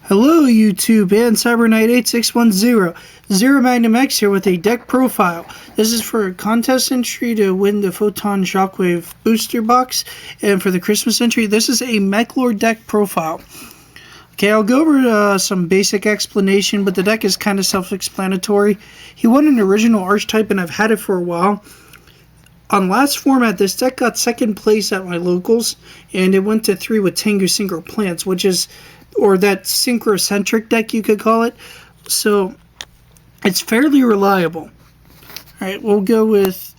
Hello YouTube and Cyberknight8610, ZeroMagnumX here with a deck profile. This is for a contest entry to win the Photon Shockwave booster box, and for the Christmas entry this is a Meklord deck profile. Okay, I'll go over some basic explanation, but the deck is kind of self-explanatory. He won an original archetype and I've had it for a while. On last format, this deck got second place at my locals, and it went to 3 with Tengu Synchro Plants, which is, or that synchrocentric deck you could call it. So it's fairly reliable. Alright, we'll go with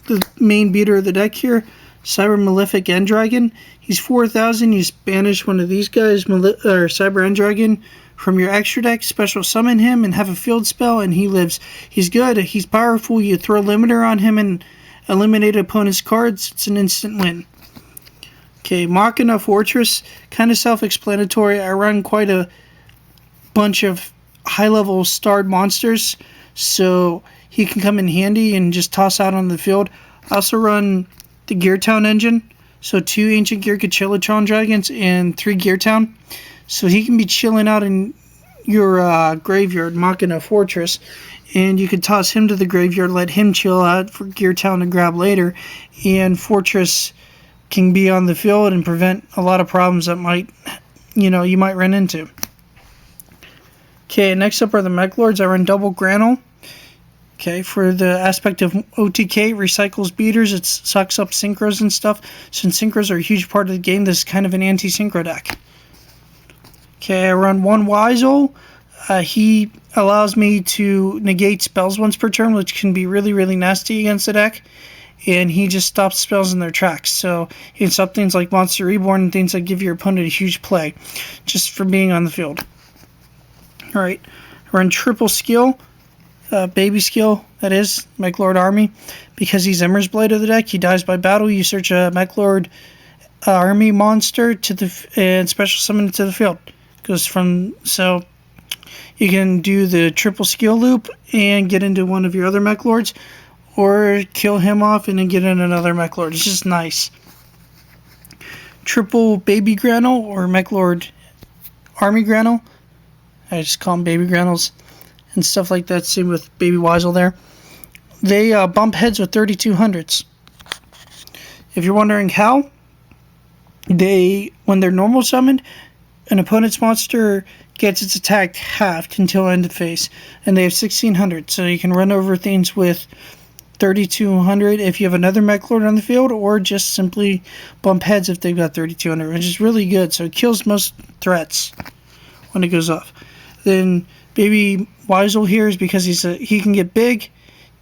the main beater of the deck here, Cyber Malefic Endragon. He's 4,000. You banish one of these guys, or Cyber Endragon, from your extra deck, special summon him, and have a field spell, and he lives. He's good, he's powerful. You throw a limiter on him and eliminate opponent's cards. It's an instant win. Okay, Machina Fortress, kind of self-explanatory. I run quite a bunch of high-level starred monsters, so he can come in handy and just toss out on the field. I also run the Gear Town engine, so 2 Ancient Gear Kachilotron Dragons and 3 Gear Town. So he can be chilling out in your graveyard, Machina Fortress, and you could toss him to the graveyard, let him chill out for Gear Town to grab later, and Fortress can be on the field and prevent a lot of problems that might, you might run into. Okay, next up are the Meklords. I run double Granule. Okay, for the aspect of OTK, recycles beaters, it sucks up synchros and stuff. Since synchros are a huge part of the game, this is kind of an anti-synchro deck. Okay, I run 1 Wizel. He allows me to negate spells once per turn, which can be really, really nasty against the deck. And he just stops spells in their tracks. So he can stop things like Monster Reborn and things that give your opponent a huge play just for being on the field. Alright, run triple skill, baby skill, that is, Meklord Army. Because he's Ember's Blade of the deck, he dies by battle. You search a Meklord Army monster and special summon it to the field. Goes from, so you can do the triple skill loop and get into one of your other Meklords, or kill him off and then get in another Meklord. It's just nice. Triple Baby Granule, or Meklord Army Granule. I just call them Baby Granules and stuff like that. Same with Baby Wizel there. They bump heads with 3200s. If you're wondering how, when they're normal summoned, an opponent's monster gets its attack halved until end of phase, and they have 1600. So you can run over things with 3200 if you have another Meklord on the field, or just simply bump heads if they've got 3200, which is really good. So it kills most threats when it goes off. Then Baby Wizel here is because he can get big.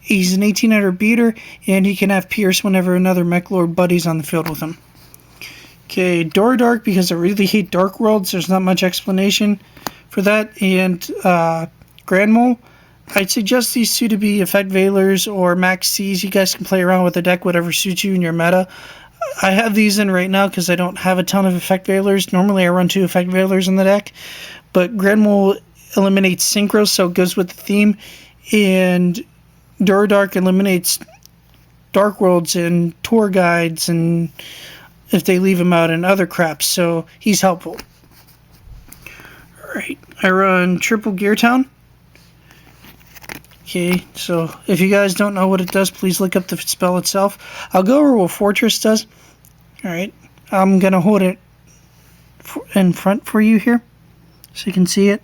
He's an 1800 beater, and he can have Pierce whenever another Meklord buddy's on the field with him. Okay, Door Dark, because I really hate Dark Worlds. There's not much explanation for that. And Grand Mole, I'd suggest these two to be Effect Veilers or Max C's. You guys can play around with the deck, whatever suits you in your meta. I have these in right now because I don't have a ton of Effect Veilers. Normally I run 2 Effect Veilers in the deck, but Grand Mole eliminates Synchros, so it goes with the theme, and Door Dark eliminates Dark Worlds and Tour Guides, and if they leave him out, and other crap, so he's helpful. Alright, I run triple Gear Town. Okay, so if you guys don't know what it does, please look up the spell itself. I'll go over what Fortress does. Alright, I'm going to hold it in front for you here, so you can see it.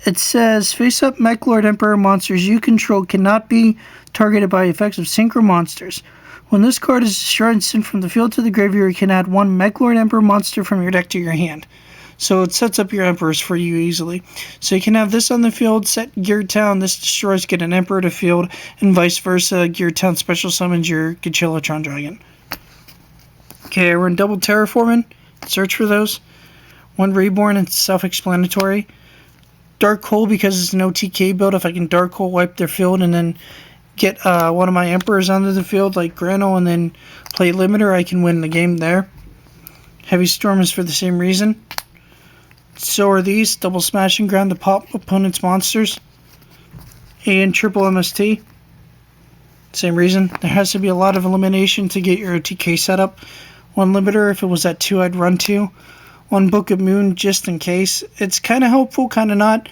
It says, face-up Meklord Emperor monsters you control cannot be targeted by effects of Synchro monsters. When this card is destroyed and sent from the field to the graveyard, you can add 1 Meklord Emperor monster from your deck to your hand. So it sets up your Emperors for you easily. So you can have this on the field, set Gear Town, this destroys, get an Emperor to field, and vice versa. Gear Town special summons your Kachilotron Dragon. Okay, I run double Terraforming, search for those. 1 Reborn, it's self-explanatory. Dark Hole, because it's an OTK build. If I can Dark Hole wipe their field and then get one of my Emperors onto the field, like Granule, and then play Limiter, I can win the game there. Heavy Storm is for the same reason. So are these, double Smashing Ground to pop opponent's monsters. And triple MST. Same reason. There has to be a lot of elimination to get your OTK set up. 1 Limiter, if it was at 2, I'd run 2. 1 Book of Moon just in case. It's kind of helpful, kind of not.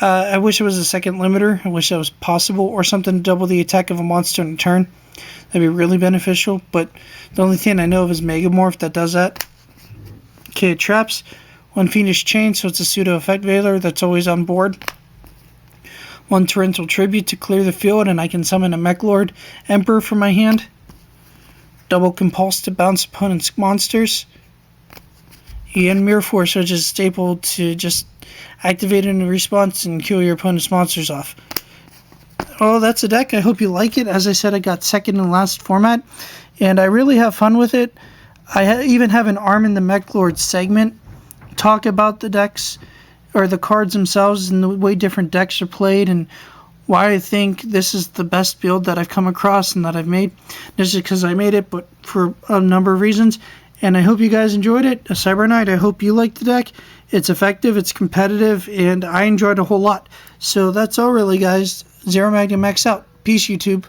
I wish it was a second limiter. I wish that was possible, or something to double the attack of a monster in a turn. That'd be really beneficial, but the only thing I know of is Megamorph that does that. Okay, traps. 1 Fiendish Chain, so it's a pseudo effect Veiler that's always on board. 1 Torrential Tribute to clear the field, and I can summon a Meklord Emperor from my hand. Double Compulse to bounce opponent's monsters. And Mirror Force, which is a staple to just activate it in response and kill your opponent's monsters off. Oh, that's a deck. I hope you like it. As I said, I got second in last format, and I really have fun with it. I even have an Arm in the Meklord segment talk about the decks, or the cards themselves, and the way different decks are played, and why I think this is the best build that I've come across and that I've made. Not just because I made it, but for a number of reasons. And I hope you guys enjoyed it. A Cyber Knight, I hope you liked the deck. It's effective, it's competitive, and I enjoyed a whole lot. So that's all really, guys. ZeroMagnumX out. Peace, YouTube.